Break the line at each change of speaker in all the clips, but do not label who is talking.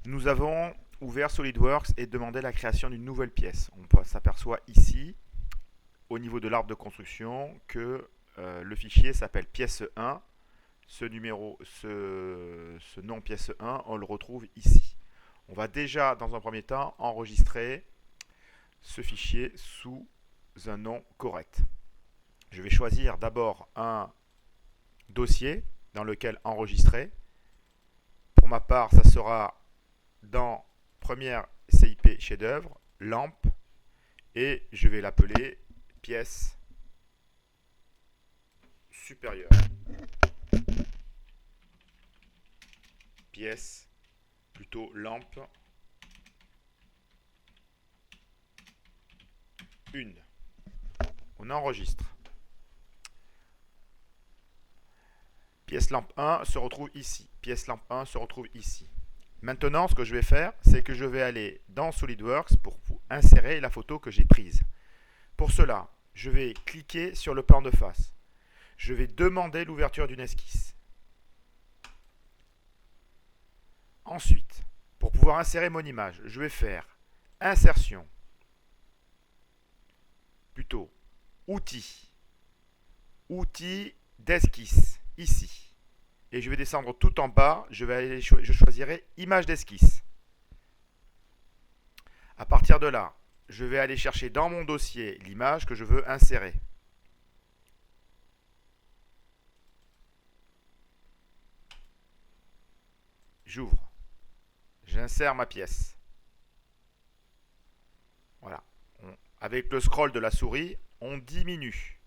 Nous avons ouvert SolidWorks et demandé la création d'une nouvelle pièce. On s'aperçoit ici, au niveau de l'arbre de construction, que le fichier s'appelle pièce 1. Ce nom pièce 1, on le retrouve ici. On va déjà, dans un premier temps, enregistrer ce fichier sous un nom correct. Je vais choisir d'abord un dossier dans lequel enregistrer. Pour ma part, ça sera dans première CIP chef-d'œuvre, lampe, et je vais l'appeler pièce supérieure. Pièce, plutôt lampe 1. On enregistre. Pièce lampe 1 se retrouve ici. Pièce lampe 1 se retrouve ici. Maintenant, ce que je vais faire, c'est que je vais aller dans SolidWorks pour insérer la photo que j'ai prise. Pour cela, je vais cliquer sur le plan de face. Je vais demander l'ouverture d'une esquisse. Ensuite, pour pouvoir insérer mon image, je vais faire insertion, plutôt outils, outils d'esquisse, ici. Et je vais descendre tout en bas, je choisirai image d'esquisse. À partir de là, je vais aller chercher dans mon dossier l'image que je veux insérer. J'ouvre. J'insère ma pièce. Voilà. Avec le scroll de la souris, on diminue.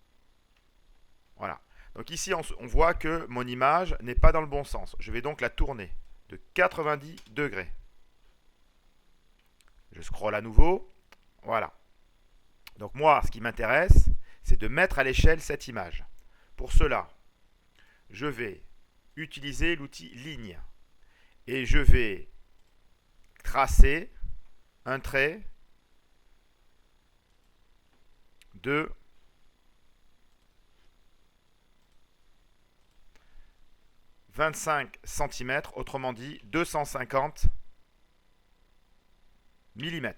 Voilà. Donc ici, on voit que mon image n'est pas dans le bon sens. Je vais donc la tourner de 90 degrés. Je scrolle à nouveau. Voilà. Donc moi, ce qui m'intéresse, c'est de mettre à l'échelle cette image. Pour cela, je vais utiliser l'outil ligne. Et je vais tracer un trait de 25 cm, autrement dit 250 mm.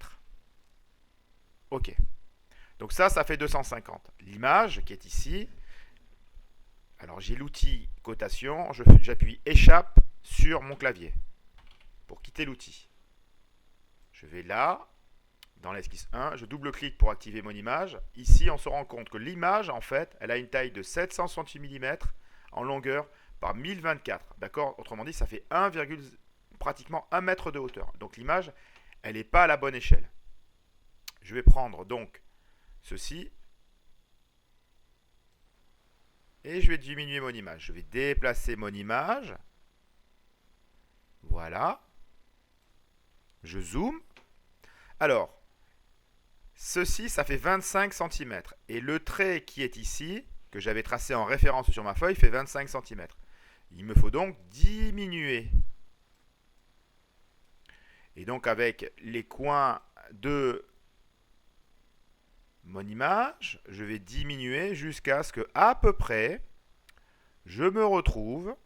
OK. Donc ça fait 250. L'image qui est ici, alors j'ai l'outil cotation, j'appuie échappe sur mon clavier pour quitter l'outil. Je vais là, dans l'esquisse 1, je double-clique pour activer mon image. Ici, on se rend compte que l'image, en fait, elle a une taille de 768 mm en longueur par 1024. D'accord? Autrement dit, ça fait pratiquement 1 mètre de hauteur. Donc l'image, elle n'est pas à la bonne échelle. Je vais prendre donc ceci et je vais diminuer mon image. Je vais déplacer mon image. Voilà. Je zoome. Alors, ceci, ça fait 25 cm. Et le trait qui est ici, que j'avais tracé en référence sur ma feuille, fait 25 cm. Il me faut donc diminuer. Et donc avec les coins de mon image, je vais diminuer jusqu'à ce que, à peu près, je me retrouve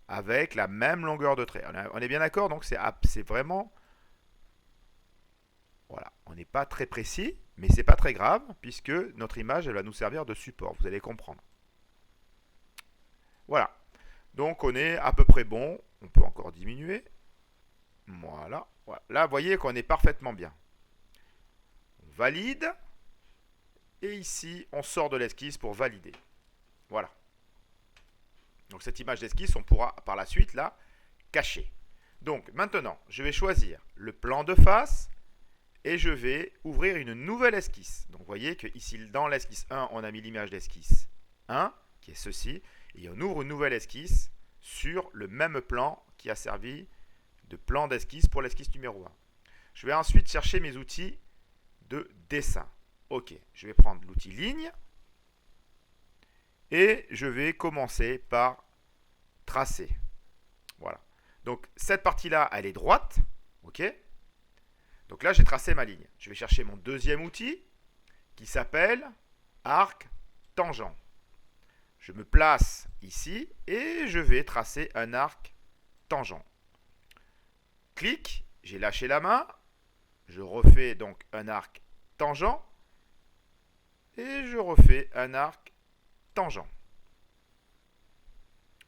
avec la même longueur de trait. On est bien d'accord? Donc c'est vraiment... Voilà, on n'est pas très précis, mais c'est pas très grave, puisque notre image, elle va nous servir de support, vous allez comprendre. Voilà, donc on est à peu près bon, on peut encore diminuer. Voilà, voilà. Là, vous voyez qu'on est parfaitement bien. On valide, et ici, on sort de l'esquisse pour valider. Voilà. Donc cette image d'esquisse, on pourra par la suite la cacher. Donc maintenant, je vais choisir le plan de face, et je vais ouvrir une nouvelle esquisse. Donc vous voyez que ici dans l'esquisse 1, on a mis l'image d'esquisse 1, qui est ceci, et on ouvre une nouvelle esquisse sur le même plan qui a servi de plan d'esquisse pour l'esquisse numéro 1. Je vais ensuite chercher mes outils de dessin. Ok, je vais prendre l'outil ligne, et je vais commencer par tracer. Voilà. Donc cette partie-là, elle est droite, ok. Donc là, j'ai tracé ma ligne. Je vais chercher mon deuxième outil qui s'appelle arc tangent. Je me place ici et je vais tracer un arc tangent. Clic j'ai lâché la main. Je refais donc un arc tangent. Et je refais un arc tangent.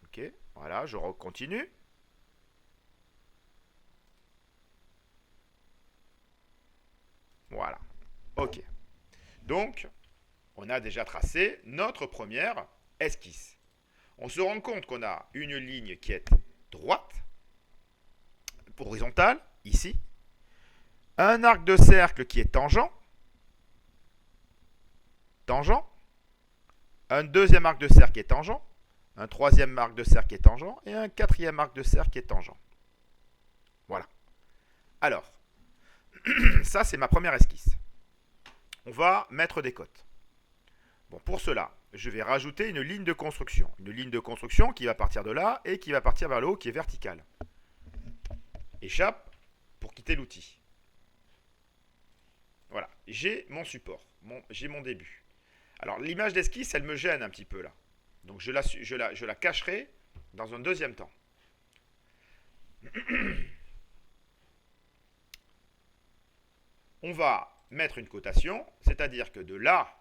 Ok, voilà, je continue. Voilà, ok. Donc, on a déjà tracé notre première esquisse. On se rend compte qu'on a une ligne qui est droite, horizontale, ici. Un arc de cercle qui est tangent. Tangent. Un deuxième arc de cercle qui est tangent. Un troisième arc de cercle qui est tangent. Et un quatrième arc de cercle qui est tangent. Voilà. Alors, ça c'est ma première esquisse. On va mettre des côtes. Bon, pour cela, je vais rajouter une ligne de construction. Une ligne de construction qui va partir de là et qui va partir vers le haut, qui est verticale. Échappe pour quitter l'outil. Voilà, j'ai mon support, j'ai mon début. Alors l'image d'esquisse, elle me gêne un petit peu là. Donc je la cacherai dans un deuxième temps. On va mettre une cotation, c'est-à-dire que de là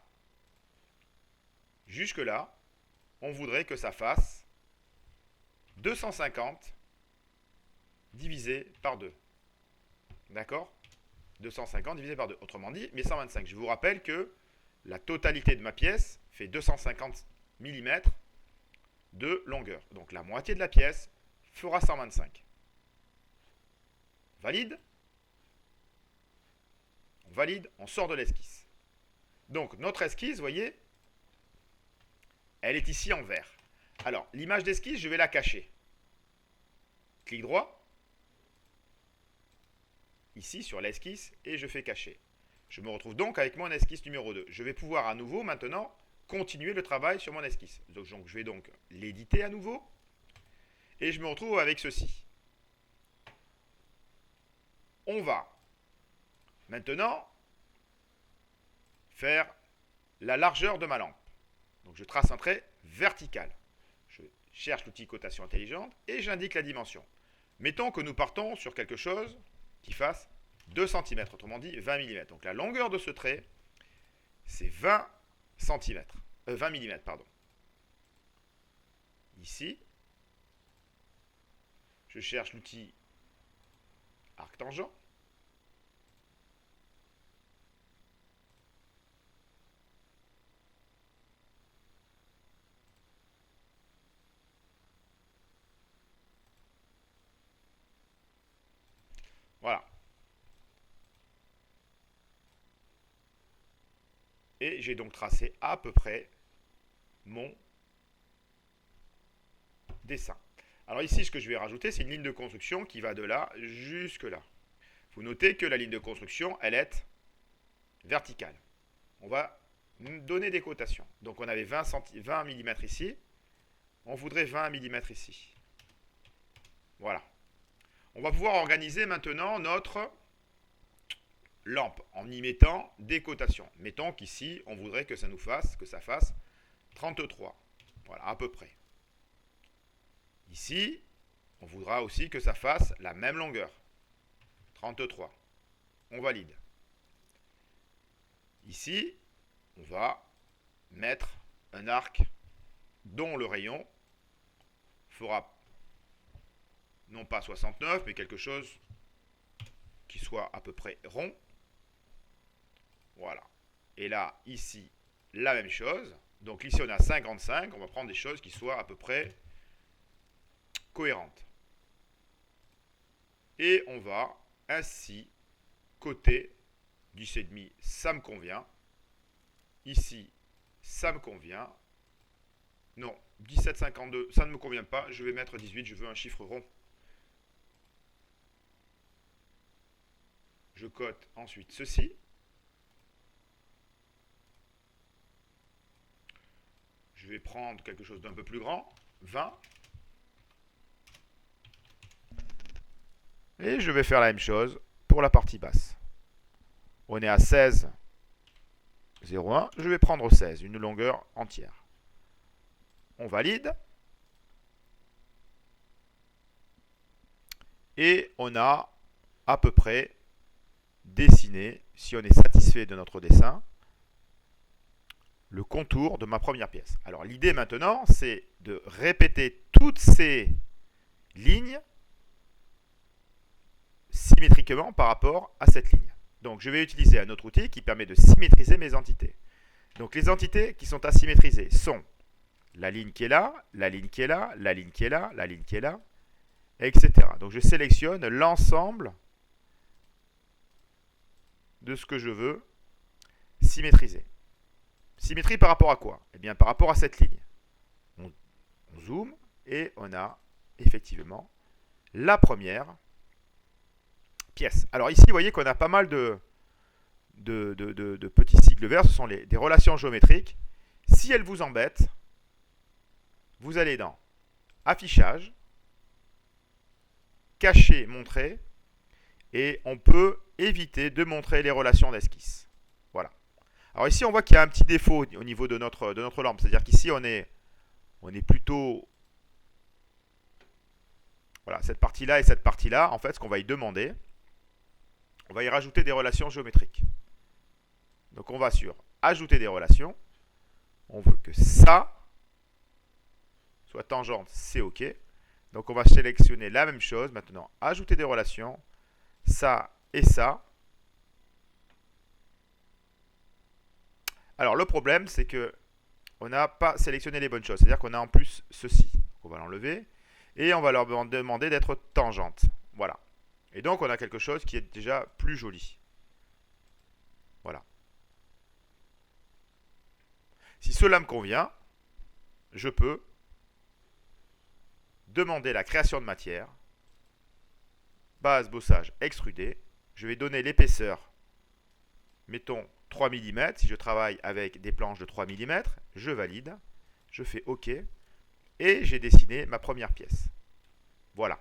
jusque là, on voudrait que ça fasse 250 divisé par 2. D'accord? 250 divisé par 2. Autrement dit, 1125. Je vous rappelle que la totalité de ma pièce fait 250 mm de longueur. Donc la moitié de la pièce fera 125. Valide? On valide, on sort de l'esquisse. Donc notre esquisse, vous voyez, elle est ici en vert. Alors, l'image d'esquisse, je vais la cacher. Clic droit, ici sur l'esquisse, et je fais cacher. Je me retrouve donc avec mon esquisse numéro 2. Je vais pouvoir à nouveau maintenant continuer le travail sur mon esquisse. Donc je vais donc l'éditer à nouveau, et je me retrouve avec ceci. On va maintenant faire la largeur de ma lampe. Donc je trace un trait vertical. Je cherche l'outil cotation intelligente et j'indique la dimension. Mettons que nous partons sur quelque chose qui fasse 2 cm, autrement dit 20 mm. Donc la longueur de ce trait, c'est 20 cm. 20 mm, pardon. Ici, je cherche l'outil arc tangent. Voilà. Et j'ai donc tracé à peu près mon dessin. Alors ici, ce que je vais rajouter, c'est une ligne de construction qui va de là jusque là. Vous notez que la ligne de construction, elle est verticale. On va donner des cotations. Donc on avait 20 mm ici. On voudrait 20 mm ici. Voilà. On va pouvoir organiser maintenant notre lampe en y mettant des cotations. Mettons qu'ici, on voudrait que ça fasse 33. Voilà, à peu près. Ici, on voudra aussi que ça fasse la même longueur. 33. On valide. Ici, on va mettre un arc dont le rayon fera non pas 69, mais quelque chose qui soit à peu près rond. Voilà. Et là, ici, la même chose. Donc ici, on a 55. On va prendre des choses qui soient à peu près cohérentes. Et on va ainsi coter 10,5, ça me convient. Ici, ça me convient. Non, 17,52, ça ne me convient pas. Je vais mettre 18, je veux un chiffre rond. Je cote ensuite ceci. Je vais prendre quelque chose d'un peu plus grand, 20. Et je vais faire la même chose pour la partie basse. On est à 16,01. Je vais prendre 16, une longueur entière. On valide. Et on a à peu près dessiner, si on est satisfait de notre dessin, le contour de ma première pièce. Alors l'idée maintenant, c'est de répéter toutes ces lignes symétriquement par rapport à cette ligne. Donc je vais utiliser un autre outil qui permet de symétriser mes entités. Donc les entités qui sont asymétrisées sont la ligne qui est là, la ligne qui est là, la ligne qui est là, la ligne qui est là, etc. Donc je sélectionne l'ensemble de ce que je veux symétriser. Symétrie par rapport à quoi? Eh bien par rapport à cette ligne. On zoome et on a effectivement la première pièce. Alors ici, vous voyez qu'on a pas mal de petits sigles verts. Ce sont des relations géométriques. Si elles vous embêtent, vous allez dans Affichage, Cacher, Montrer, et on peut éviter de montrer les relations d'esquisse. Voilà. Alors ici, on voit qu'il y a un petit défaut au niveau de notre lampe. C'est-à-dire qu'ici, on est plutôt... Voilà, cette partie-là et cette partie-là, en fait, ce qu'on va y demander, on va y rajouter des relations géométriques. Donc on va sur Ajouter des relations. On veut que ça soit tangente, c'est OK. Donc on va sélectionner la même chose. Maintenant, Ajouter des relations. Ça et ça. Alors le problème, c'est que on n'a pas sélectionné les bonnes choses. C'est-à-dire qu'on a en plus ceci. Donc, on va l'enlever. Et on va leur demander d'être tangente. Voilà. Et donc on a quelque chose qui est déjà plus joli. Voilà. Si cela me convient, je peux demander la création de matière. Base, bossage, extrudé. Je vais donner l'épaisseur, mettons 3 mm. Si je travaille avec des planches de 3 mm, je valide. Je fais OK. Et j'ai dessiné ma première pièce. Voilà.